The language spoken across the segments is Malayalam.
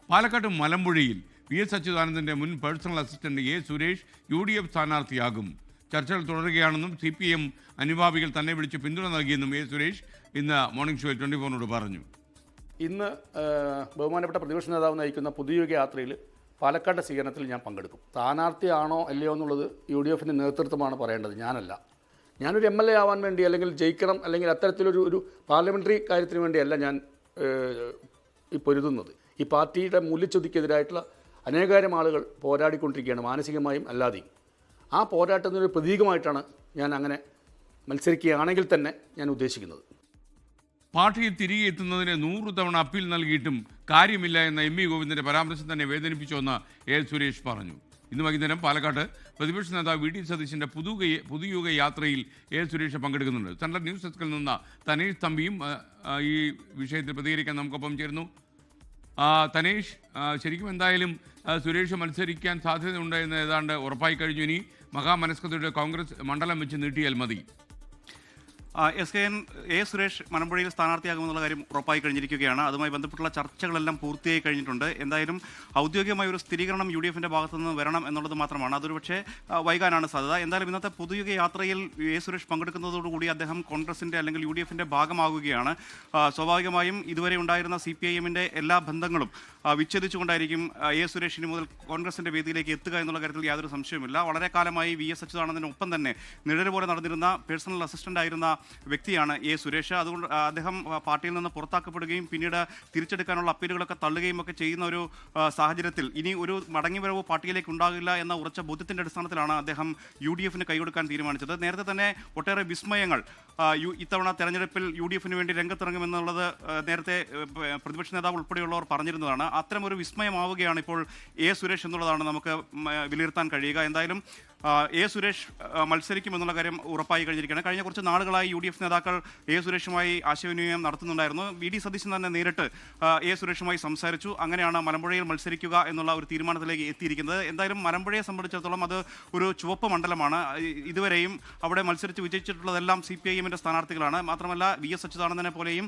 പാലക്കാട് മലമ്പുഴയിൽ വി.എസ്. അച്യുതാനന്ദൻ്റെ മുൻ personal assistant A. Suresh UDF സ്ഥാനാർത്ഥിയാകും. ചർച്ചകൾ തുടരുകയാണെന്നും CPM അനുഭാവികൾ തന്നെ വിളിച്ച് പിന്തുണ നൽകിയെന്നും എ. സുരേഷ് ഇന്ന് മോർണിംഗ് ഷോയിൽ 24 പറഞ്ഞു. ഇന്ന് ബഹുമാനപ്പെട്ട പ്രതിപക്ഷ നേതാവ് നയിക്കുന്ന പുതുയുഗ യാത്രയിൽ പാലക്കാട് സ്വീകരണത്തിൽ ഞാൻ പങ്കെടുക്കും. സ്ഥാനാർത്ഥിയാണോ അല്ലയോ എന്നുള്ളത് UDFൻ്റെ നേതൃത്വമാണ് പറയേണ്ടത്, ഞാനല്ല. ഞാനൊരു MLA ആവാൻ വേണ്ടി അല്ലെങ്കിൽ ജയിക്കണം അല്ലെങ്കിൽ അത്തരത്തിലൊരു പാർലമെൻ്ററി കാര്യത്തിന് വേണ്ടിയല്ല ഞാൻ ഈ പൊരുതുന്നത്. ഈ പാർട്ടിയുടെ മൂല്യച്യുതിക്കെതിരായിട്ടുള്ള അനേകായിരം ആളുകൾ പോരാടിക്കൊണ്ടിരിക്കുകയാണ്, മാനസികമായും അല്ലാതെയും. ആ പോരാട്ടത്തിനൊരു പ്രതീകമായിട്ടാണ് ഞാൻ അങ്ങനെ മത്സരിക്കുകയാണെങ്കിൽ തന്നെ ഞാൻ ഉദ്ദേശിക്കുന്നത്. പാർട്ടിയിൽ തിരികെ എത്തുന്നതിന് 100 തവണ അപ്പീൽ നൽകിയിട്ടും കാര്യമില്ല എന്ന MV ഗോവിന്ദൻ്റെ പരാമർശം തന്നെ വേദനിപ്പിച്ചുവെന്ന് എ. സുരേഷ് പറഞ്ഞു. ഇന്ന് വൈകുന്നേരം പാലക്കാട് പ്രതിപക്ഷ നേതാവ് VD സതീശൻ്റെ പുതുയുഗ യാത്രയിൽ എ. സുരേഷ് പങ്കെടുക്കുന്നുണ്ട്. സെൻട്രൽ ന്യൂസ് ഡെസ്കിൽ നിന്ന് തനേഷ് തമ്പിയും ഈ വിഷയത്തിൽ പ്രതികരിക്കാൻ നമുക്കൊപ്പം ചേരുന്നു. തനേഷ്, ശരിക്കും എന്തായാലും സുരേഷ് മത്സരിക്കാൻ സാധ്യതയുണ്ട് എന്ന് ഏതാണ്ട് ഉറപ്പായി കഴിഞ്ഞു. ഇനി മഹാമനസ്കതയുടെ കോൺഗ്രസ് മണ്ഡലം വെച്ച് നീട്ടിയാൽ മതി. എ. സുരേഷ് മലമ്പുഴയിൽ സ്ഥാനാർത്ഥിയാകുമെന്നുള്ള കാര്യം ഉറപ്പായി കഴിഞ്ഞിരിക്കുകയാണ്. അതുമായി ബന്ധപ്പെട്ടുള്ള ചർച്ചകളെല്ലാം പൂർത്തിയായി കഴിഞ്ഞിട്ടുണ്ട്. എന്തായാലും ഔദ്യോഗികമായ ഒരു സ്ഥിരീകരണം UDFൻ്റെ ഭാഗത്തു നിന്ന് വരണം എന്നുള്ളത് മാത്രമാണ്. അതൊരു പക്ഷേ വൈകാനാണ് സാധ്യത. എന്തായാലും ഇന്നത്തെ പുതുയുഗ യാത്രയിൽ എ. സുരേഷ് പങ്കെടുക്കുന്നതോടുകൂടി അദ്ദേഹം കോൺഗ്രസിൻ്റെ അല്ലെങ്കിൽ UDFൻ്റെ ഭാഗമാകുകയാണ്. സ്വാഭാവികമായും ഇതുവരെ ഉണ്ടായിരുന്ന CPIMൻ്റെ എല്ലാ ബന്ധങ്ങളും വിച്ഛേദിച്ചുകൊണ്ടായിരിക്കും എ. സുരേഷ് ഇനി മുതൽ കോൺഗ്രസിൻ്റെ വേദിയിലേക്ക് എത്തുക എന്നുള്ള കാര്യത്തിൽ യാതൊരു സംശയവുമില്ല. വളരെ കാലമായി V.S. അച്യുതാനന്ദനൊപ്പം തന്നെ നിഴല് പോലെ നടന്നിരുന്ന പേഴ്സണൽ അസിസ്റ്റൻ്റ് ആയിരുന്ന വ്യക്തിയാണ് എ. സുരേഷ്. അതുകൊണ്ട് അദ്ദേഹം പാർട്ടിയിൽ നിന്ന് പുറത്താക്കപ്പെടുകയും പിന്നീട് തിരിച്ചെടുക്കാനുള്ള അപ്പീലുകളൊക്കെ തള്ളുകയും ഒക്കെ ചെയ്യുന്ന ഒരു സാഹചര്യത്തിൽ ഇനി ഒരു മടങ്ങിവരവ് പാർട്ടിയിലേക്ക് ഉണ്ടാകില്ല എന്ന ഉറച്ച ബോധ്യത്തിൻ്റെ അടിസ്ഥാനത്തിലാണ് അദ്ദേഹം UDFന് കൈകൊടുക്കാൻ തീരുമാനിച്ചത്. നേരത്തെ തന്നെ ഒട്ടേറെ വിസ്മയങ്ങൾ ഇത്തവണ തെരഞ്ഞെടുപ്പിൽ UDFന് വേണ്ടി രംഗത്തിറങ്ങുമെന്നുള്ളത് നേരത്തെ പ്രതിപക്ഷ നേതാവ് ഉൾപ്പെടെയുള്ളവർ പറഞ്ഞിരുന്നതാണ്. അത്തരമൊരു വിസ്മയമാവുകയാണ് ഇപ്പോൾ എ. സുരേഷ് എന്നുള്ളതാണ് നമുക്ക് വിലയിരുത്താൻ കഴിയുക. എന്തായാലും എ. സുരേഷ് മത്സരിക്കുമെന്നുള്ള കാര്യം ഉറപ്പായി കഴിഞ്ഞിരിക്കുകയാണ്. കഴിഞ്ഞ കുറച്ച് നാളുകളായി UDF നേതാക്കൾ എ. സുരേഷുമായി ആശയവിനിമയം നടത്തുന്നുണ്ടായിരുന്നു. VD സതീശൻ തന്നെ നേരിട്ട് എ. സുരേഷുമായി സംസാരിച്ചു. അങ്ങനെയാണ് മലമ്പുഴയിൽ മത്സരിക്കുക എന്നുള്ള ഒരു തീരുമാനത്തിലേക്ക് എത്തിയിരിക്കുന്നത്. എന്തായാലും മലമ്പുഴയെ സംബന്ധിച്ചിടത്തോളം അത് ഒരു ചുവപ്പ് മണ്ഡലമാണ്. ഇതുവരെയും അവിടെ മത്സരിച്ച് വിജയിച്ചിട്ടുള്ളതെല്ലാം CPIMൻ്റെ സ്ഥാനാർത്ഥികളാണ്. മാത്രമല്ല V.S. അച്യുതാനന്ദനെ പോലെയും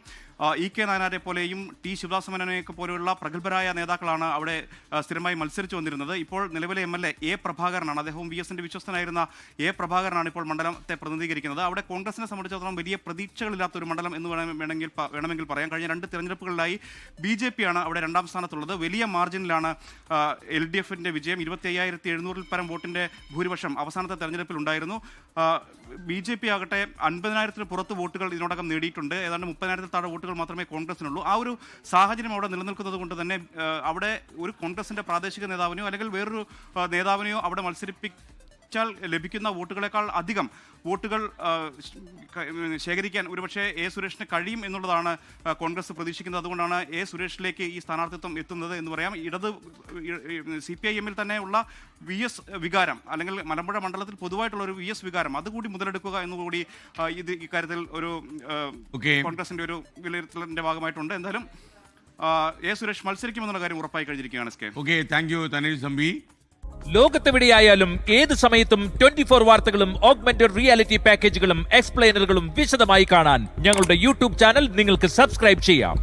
E.K. നായനാരെ പോലെയും T. ശിവദാസമേനോനെയൊക്കെ പോലെയുള്ള പ്രഗത്ഭരായ നേതാക്കളാണ് അവിടെ സ്ഥിരമായി മത്സരിച്ചു വന്നിരുന്നത്. ഇപ്പോൾ നിലവിലെ MLA എ. പ്രഭാകരനാണ്. അദ്ദേഹവും VSൻ്റെ വിശ്വസ്തനായിരുന്ന എ. പ്രഭാകരനാണ് ഇപ്പോൾ മണ്ഡലത്തെ പ്രതിനിധീകരിക്കുന്നത്. അവിടെ കോൺഗ്രസിനെ സംബന്ധിച്ചിടത്തോളം വലിയ പ്രതീക്ഷകളില്ലാത്ത ഒരു മണ്ഡലം എന്ന് വേണമെങ്കിൽ പറയാം. കഴിഞ്ഞ 2 തിരഞ്ഞെടുപ്പുകളിലായി BJP ആണ് അവിടെ 2ാം സ്ഥാനത്തുള്ളത്. വലിയ മാർജിനിലാണ് LDFൻ്റെ വിജയം. 25,700 പരം വോട്ടിൻ്റെ ഭൂരിപക്ഷം അവസാനത്തെ തെരഞ്ഞെടുപ്പിൽ ഉണ്ടായിരുന്നു. BJP ആകട്ടെ 50,000-ന് പുറത്ത് വോട്ടുകൾ ഇതിനോടകം നേടിയിട്ടുണ്ട്. ഏതാണ്ട് 30,000-ൽ താഴെ വോട്ടുകൾ മാത്രമേ കോൺഗ്രസിനുള്ളൂ. ആ ഒരു സാഹചര്യം അവിടെ നിലനിൽക്കുന്നത് കൊണ്ട് തന്നെ അവിടെ ഒരു കോൺഗ്രസിൻ്റെ പ്രാദേശിക നേതാവിനെയോ അല്ലെങ്കിൽ വേറൊരു നേതാവിനെയോ അവിടെ മത്സരിപ്പിച്ചാൽ ലഭിക്കുന്ന വോട്ടുകളെക്കാൾ അധികം വോട്ടുകൾ ശേഖരിക്കാൻ ഒരുപക്ഷെ എ. സുരേഷിന് കഴിയും എന്നുള്ളതാണ് കോൺഗ്രസ് പ്രതീക്ഷിക്കുന്നത്. അതുകൊണ്ടാണ് എ. സുരേഷിലേക്ക് ഈ സ്ഥാനാർത്ഥിത്വം എത്തുന്നത് എന്ന് പറയാം. CPIMൽ തന്നെയുള്ള VS വികാരം അല്ലെങ്കിൽ മലമ്പുഴ മണ്ഡലത്തിൽ പൊതുവായിട്ടുള്ള ഒരു VS വികാരം അതുകൂടി മുതലെടുക്കുക എന്നുകൂടി ഇക്കാര്യത്തിൽ ഒരു കോൺഗ്രസിൻ്റെ ഒരു വിലയിരുത്തലിൻ്റെ ഭാഗമായിട്ടുണ്ട്. എന്തായാലും എ. സുരേഷ് മത്സരിക്കുമെന്നുള്ള കാര്യം ഉറപ്പായി കഴിഞ്ഞിരിക്കുകയാണ്. Thank you Thanesh Thampi. ലോകത്തെവിടെയായാലും ഏത് സമയത്തും 24 വാർത്തകളും ഓഗ്മെന്റഡ് റിയാലിറ്റി പാക്കേജുകളും എക്സ്പ്ലെയിനറുകളും വിശദമായി കാണാൻ ഞങ്ങളുടെ YouTube ചാനൽ നിങ്ങൾക്ക് സബ്സ്ക്രൈബ് ചെയ്യാം.